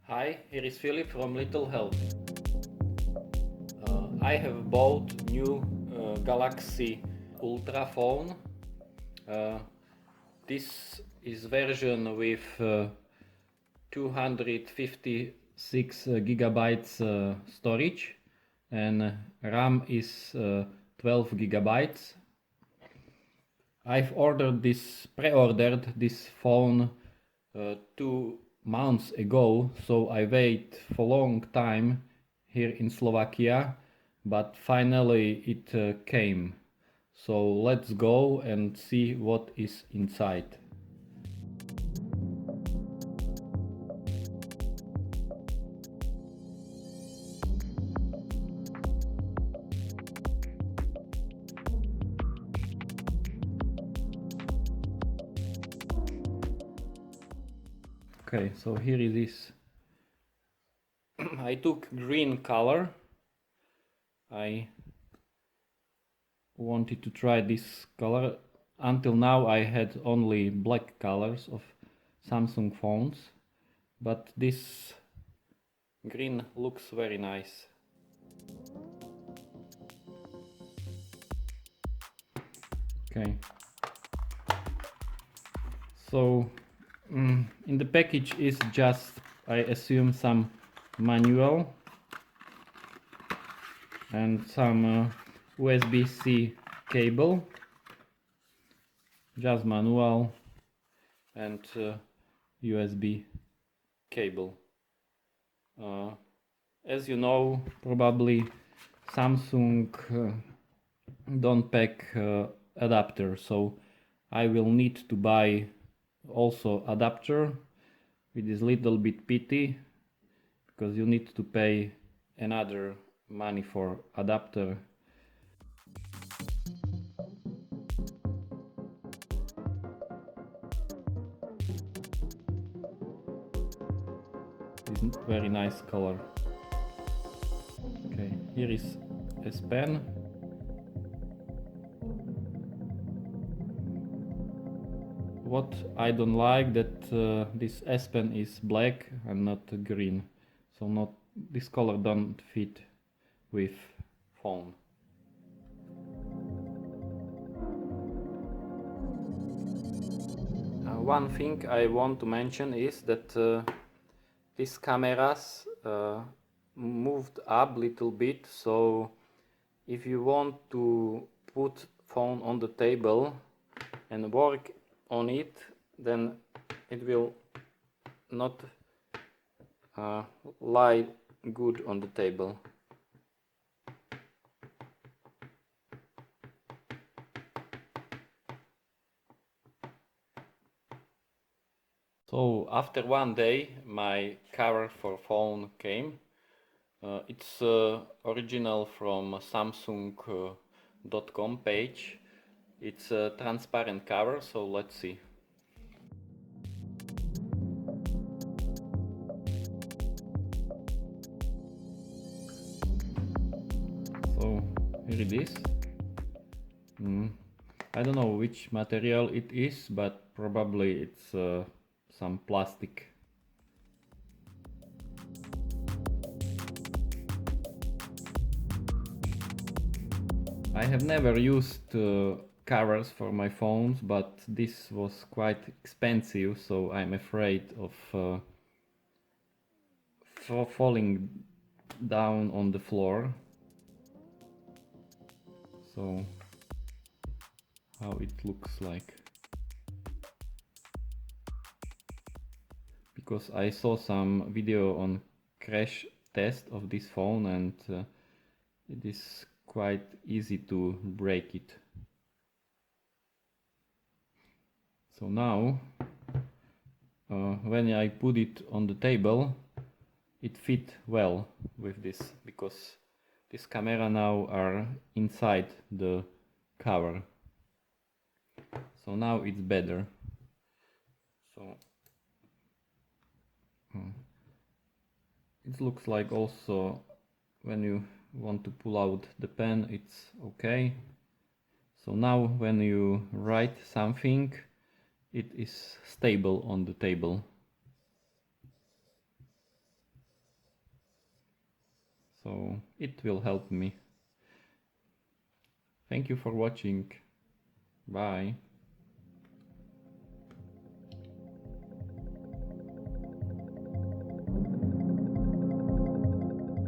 Hi, here is Philip from Little Help. I have bought new Galaxy Ultra phone. This is version with 256 gigabytes storage, and RAM is 12 gigabytes. I've pre-ordered this phone 2 months ago, so I wait for long time here in Slovakia, but finally it came. So let's go and see what is inside. Okay, so here it is. I took green color. I wanted to try this color. Until now I had only black colors of Samsung phones, but this green looks very nice. Okay. So in the package is just, I assume, some manual and some USB-C cable, just manual and USB cable. As you know, probably Samsung don't pack adapter, so I will need to buy also adapter, which is little bit pity because you need to pay another money for adapter. It's very nice color. Okay, here is S Pen. What I don't like that this S Pen is black and not green, so not this color don't fit with phone. One thing I want to mention is that these cameras moved up little bit, so if you want to put phone on the table and work on it, then it will not lie good on the table. So after one day my cover for phone came. It's original from Samsung.com page. It's a transparent cover, so let's see. So here it is. I don't know which material it is, but probably it's some plastic. I have never used covers for my phones, but this was quite expensive, so I'm afraid of falling down on the floor. So how it looks like, because I saw some video on crash test of this phone, and it is quite easy to break it. So now when I put it on the table, it fit well with this, because this camera now are inside the cover. So now it's better. So it looks like also when you want to pull out the pen, it's okay. So now when you write something, it is stable on the table. so it will help me. Thank you for watching. Bye.